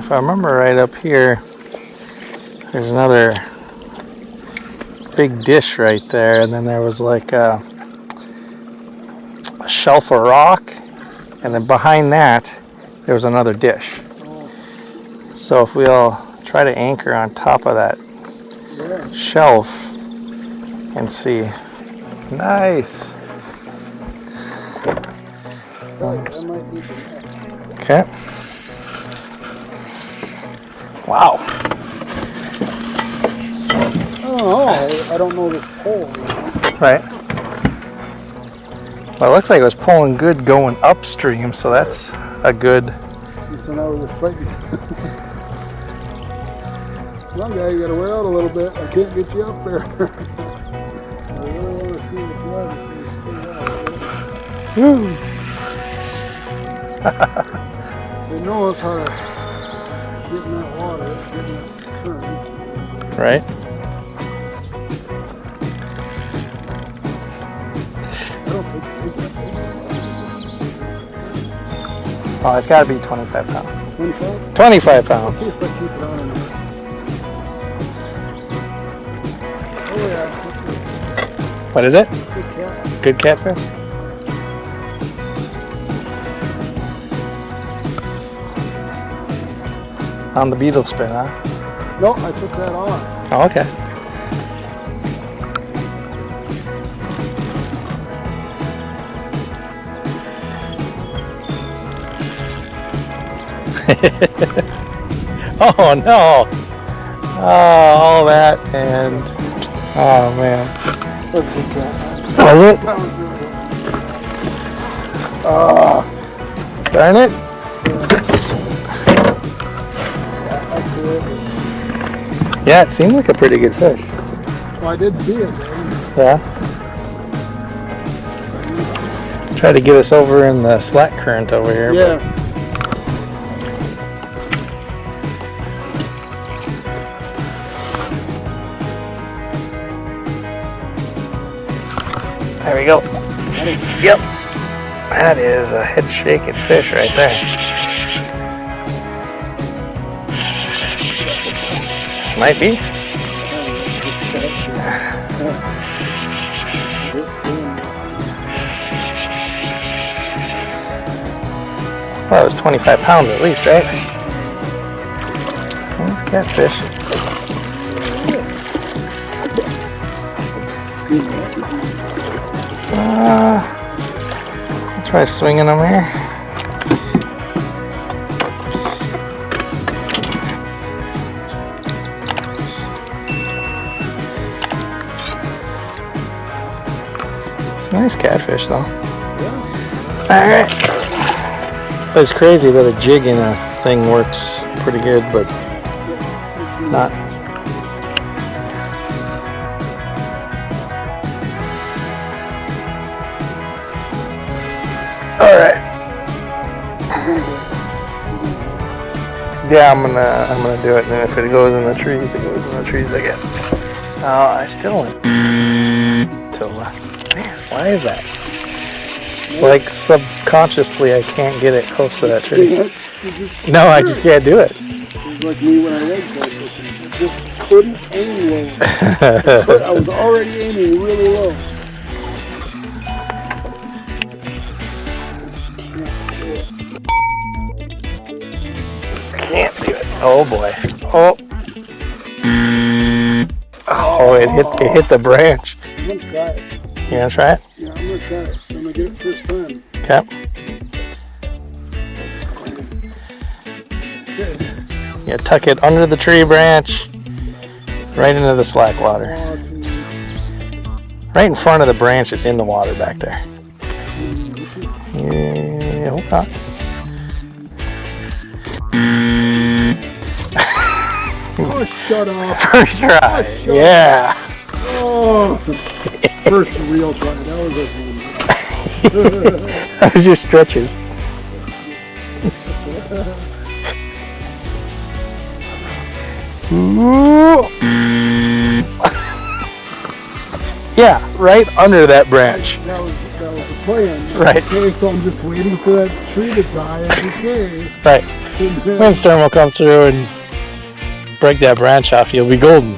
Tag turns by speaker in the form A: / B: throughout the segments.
A: if I remember right, up here, there's another big dish right there, and then there was like a shelf of rock, and then behind that, there was another dish. So if we'll try to anchor on top of that shelf and see. Nice. Okay. Wow.
B: Oh, I don't know this pole.
A: Right. Well, it looks like it was pulling good going upstream, so that's a good.
B: So now we're fighting. Well, guy, you gotta wear out a little bit. I can't get you up there. I really want to see what's left. They know us how to get in that water, get in that current.
A: Right.
B: I don't think it's
A: Oh, it's got to be 25 pounds.
B: 25?
A: 25 pounds.
B: See if I keep it on. Oh yeah.
A: What is it?
B: Good cat.
A: Good catfish? On the beetle spin, huh?
B: No, I took that off.
A: Oh, okay. Oh no! Oh, all that and oh man.
B: That was a good cat.
A: Was it?
B: That was really good.
A: Oh, darn it! Yeah, it seemed like a pretty good fish.
B: Well, I did see it, man.
A: Yeah. Try to get us over in the slack current over here.
B: Yeah.
A: There we go. Yep. That is a head shaking fish right there. Might be. Well, it was 25 pounds at least, right? That's catfish. I'll try swinging them here. It's a nice catfish, though. Alright. It's crazy that a jig in a thing works pretty good, but not. Alright. Yeah, I'm gonna do it, and if it goes in the trees, it goes in the trees again. I still went to the left. Man, why is that? It's like subconsciously I can't get it close to that tree. No, I just can't do it.
B: It's like me when I was fishing. I just couldn't aim low. But I was already aiming really low.
A: Can't do it. Oh boy. Oh. Oh, it hit the branch.
B: I'm gonna try it.
A: You gonna try it?
B: Yeah, I'm gonna try it. I'm gonna get it first time.
A: Okay.
B: Good.
A: You tuck it under the tree branch, right into the slack water. Right in front of the branch, it's in the water back there. Yeah, hold on.
B: Oh, shut up.
A: First try.
B: Oh,
A: Yeah.
B: Oh, first real try. That was a fun.
A: That was your stretches. Yeah, right under that branch.
B: That was That was the plan.
A: Right.
B: Okay, so I'm just waiting for that tree to die and decay.
A: Right.
B: And then,
A: Windstorm will come through and break that branch off. You'll be golden.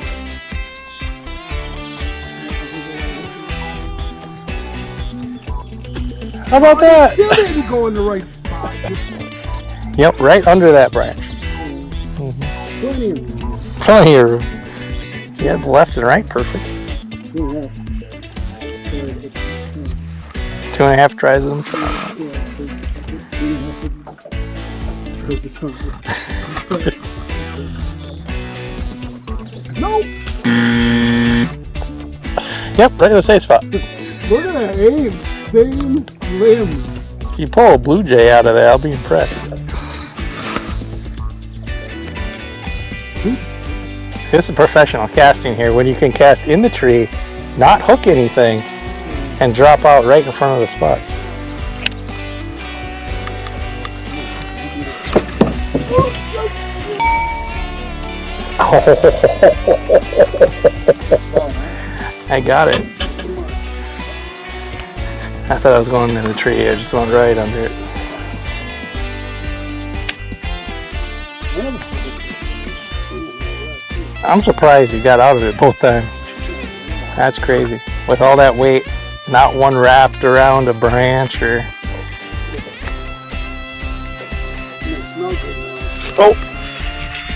A: How about that?
B: you didn't go in the right spot.
A: Yep, right under that branch.
B: Plenty of room.
A: Plenty of room. Yeah, the left and right, perfect. 2.5 tries of them.
B: Nope.
A: Yep, right in the same spot.
B: Look at that aim. Same limb.
A: If you pull a blue jay out of there, I'll be impressed. This is professional casting here, when you can cast in the tree, not hook anything, and drop out right in front of the spot. I got it. I thought I was going in the tree. I just went right under it. I'm surprised you got out of it both times. That's crazy. With all that weight, not one wrapped around a branch or... Oh!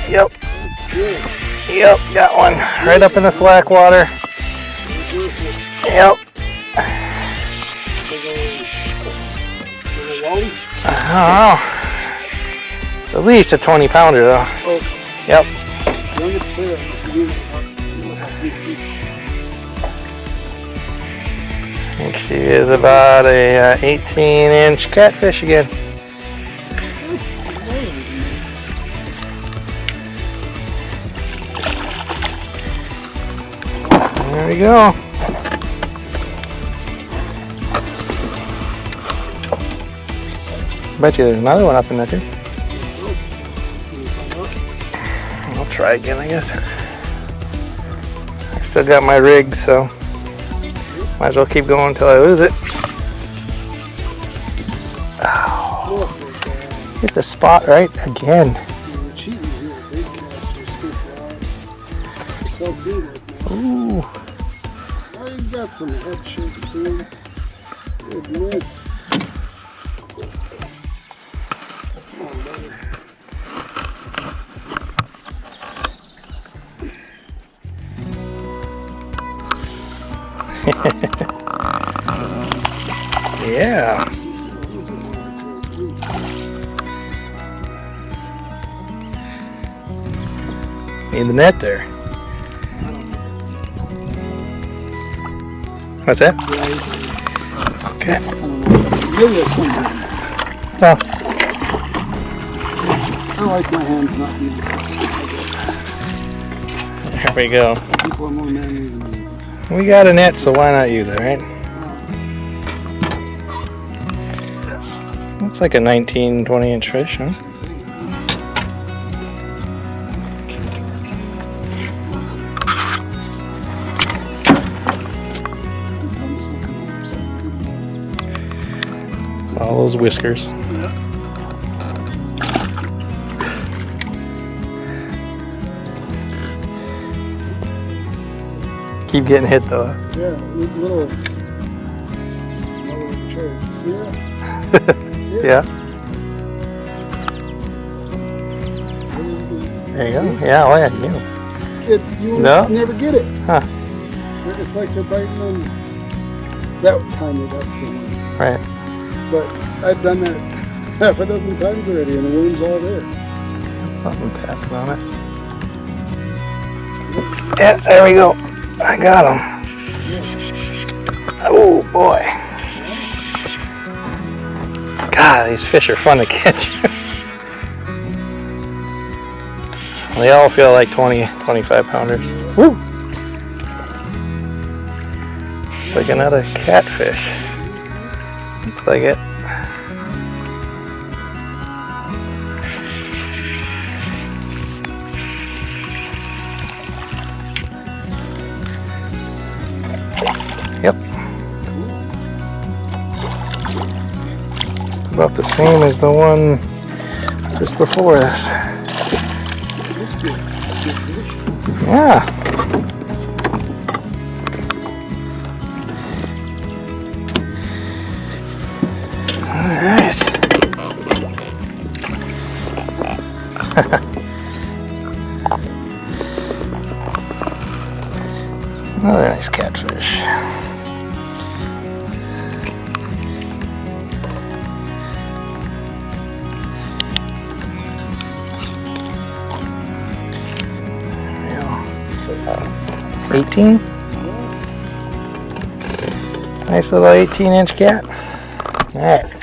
A: Yep. Yep, got one. Right up in the slack water. Yep. I don't know. It's at least a 20 pounder though. Yep. I think she is about a 18-inch catfish again. There we go. Bet you there's another one up in there too. I'll try again, I guess. I still got my rig, so might as well keep going until I lose it. Oh, hit the spot right again. Ooh.
B: Oh, you got some head shake too. Goodness.
A: Yeah. In the net there. What's that? Okay. Well,
B: I like my hands not being.
A: there we go.
B: People are more manly than me.
A: We got a net, so why not use it, right? Looks like a 19, 20-inch fish, huh? All those whiskers. Keep getting hit though.
B: Yeah, little church. See that?
A: Yeah. There you go. Yeah, oh yeah,
B: You
A: No?
B: never get it.
A: Huh.
B: It's like they're biting on that time that's the one.
A: Right.
B: But I've done that half a dozen times already and the worm's all there.
A: Got something tapping on it. Yeah, there we go. I got him. Oh boy. God, these fish are fun to catch. They all feel like 20, 25 pounders. Woo! Like another catfish. Looks like it. Yep. Just about the same as the one just before this.
B: This good.
A: Yeah. Alright. Another nice catfish. There we go. 18? Nice little 18-inch cat. Alright.